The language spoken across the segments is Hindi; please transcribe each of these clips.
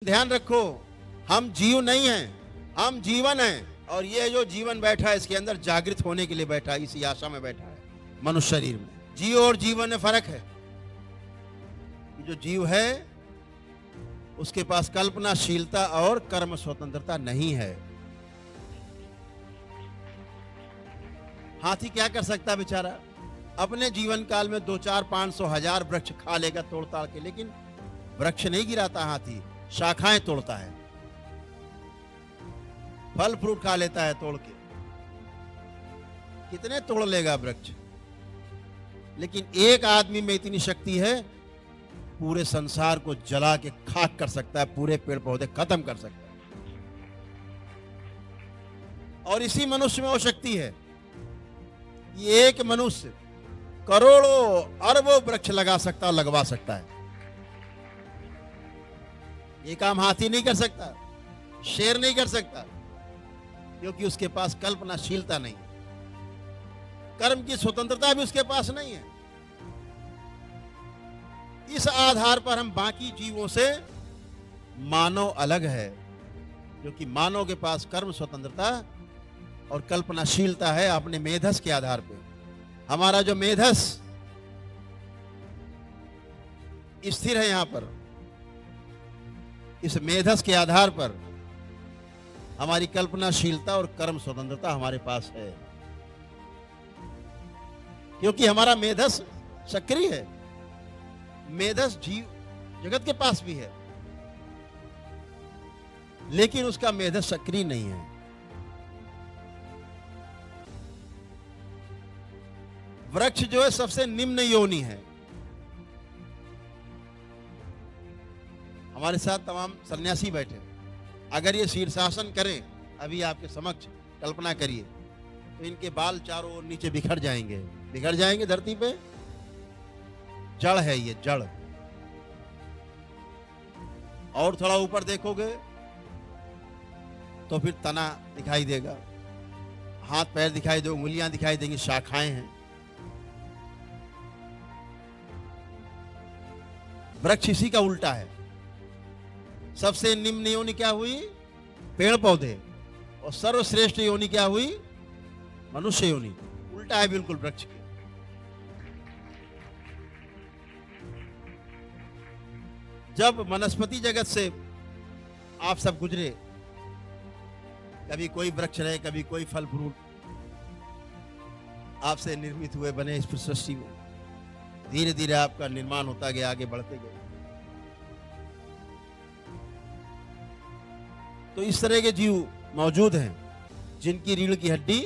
ध्यान रखो, हम जीव नहीं हैं, हम जीवन हैं। और ये जो जीवन बैठा है इसके अंदर जागृत होने के लिए बैठा है, इसी आशा में बैठा है मनुष्य शरीर में। जीव और जीवन में फर्क है। जो जीव है उसके पास कल्पनाशीलता और कर्म स्वतंत्रता नहीं है। हाथी क्या कर सकता है बेचारा? अपने जीवन काल में 2, 4, 500, 1000 वृक्ष खा लेगा तोड़ ताड़ के, लेकिन वृक्ष नहीं गिराता हाथी, शाखाएं तोड़ता है, फल फ्रूट खा लेता है तोड़ के। कितने तोड़ लेगा वृक्ष? लेकिन एक आदमी में इतनी शक्ति है, पूरे संसार को जला के खाक कर सकता है, पूरे पेड़ पौधे खत्म कर सकता है। और इसी मनुष्य में वो शक्ति है। ये एक मनुष्य करोड़ों अरबों वृक्ष लगा सकता और लगवा सकता है। ये काम हाथी नहीं कर सकता, शेर नहीं कर सकता, क्योंकि उसके पास कल्पनाशीलता नहीं, कर्म की स्वतंत्रता भी उसके पास नहीं है। इस आधार पर हम बाकी जीवों से मानव अलग है, क्योंकि मानव के पास कर्म स्वतंत्रता और कल्पनाशीलता है अपने मेधस के आधार पे। हमारा जो मेधस स्थिर है यहां पर, इस मेधस के आधार पर हमारी कल्पनाशीलता और कर्म स्वतंत्रता हमारे पास है, क्योंकि हमारा मेधस सक्रिय है। मेधस जीव जगत के पास भी है, लेकिन उसका मेधस सक्रिय नहीं है। वृक्ष जो है सबसे निम्न योनि है। हमारे साथ तमाम सन्यासी बैठे, अगर ये शीर्षासन करें अभी आपके समक्ष, कल्पना करिए, तो इनके बाल चारों ओर नीचे बिखर जाएंगे धरती पे। जड़ है ये, जड़। और थोड़ा ऊपर देखोगे तो फिर तना दिखाई देगा, हाथ पैर दिखाई देंगे, उंगलियां दिखाई देंगी, शाखाएं हैं। वृक्ष इसी का उल्टा है। सबसे निम्न योनि क्या हुई? पेड़ पौधे। और सर्वश्रेष्ठ योनि क्या हुई? मनुष्य योनि। उल्टा है बिल्कुल वृक्ष के। जब वनस्पति जगत से आप सब गुजरे, कभी कोई वृक्ष रहे, कभी कोई फल फ्रूट आपसे निर्मित हुए, बने इस सृष्टि में, धीरे धीरे आपका निर्माण होता गया, आगे बढ़ते गए। तो इस तरह के जीव मौजूद हैं जिनकी रीढ़ की हड्डी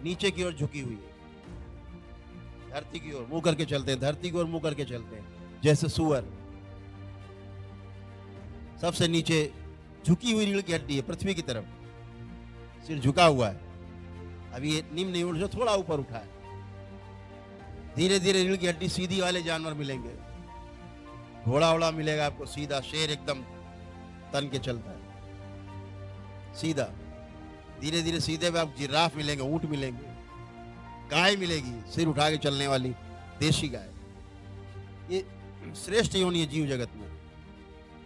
नीचे की ओर झुकी हुई है, धरती की ओर मुंह करके चलते हैं, धरती की ओर मुंह करके चलते हैं। जैसे सुअर, सबसे नीचे झुकी हुई रीढ़ की हड्डी है, पृथ्वी की तरफ सिर झुका हुआ है। अभी ये निम्न रीढ़ जो थोड़ा ऊपर उठा है। धीरे धीरे रीढ़ की हड्डी सीधी वाले जानवर मिलेंगे, घोड़ा वोड़ा मिलेगा आपको सीधा, शेर एकदम तन के चलता है सीधा। धीरे धीरे सीधे में आप जिराफ मिलेंगे, ऊंट मिलेंगे, गाय मिलेगी सिर उठा के चलने वाली देशी गाय। ये श्रेष्ठ योनि है जीव जगत में।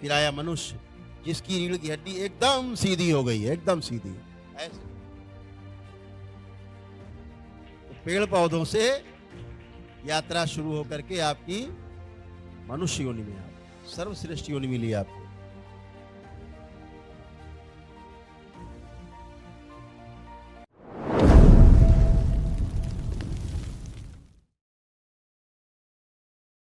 फिर आया मनुष्य, जिसकी रीढ़ की हड्डी एकदम सीधी हो गई है, एकदम सीधी ऐसे। तो पेड़ पौधों से यात्रा शुरू होकर के आपकी मनुष्य योनि में आप सर्वश्रेष्ठ योनि मिली आपको।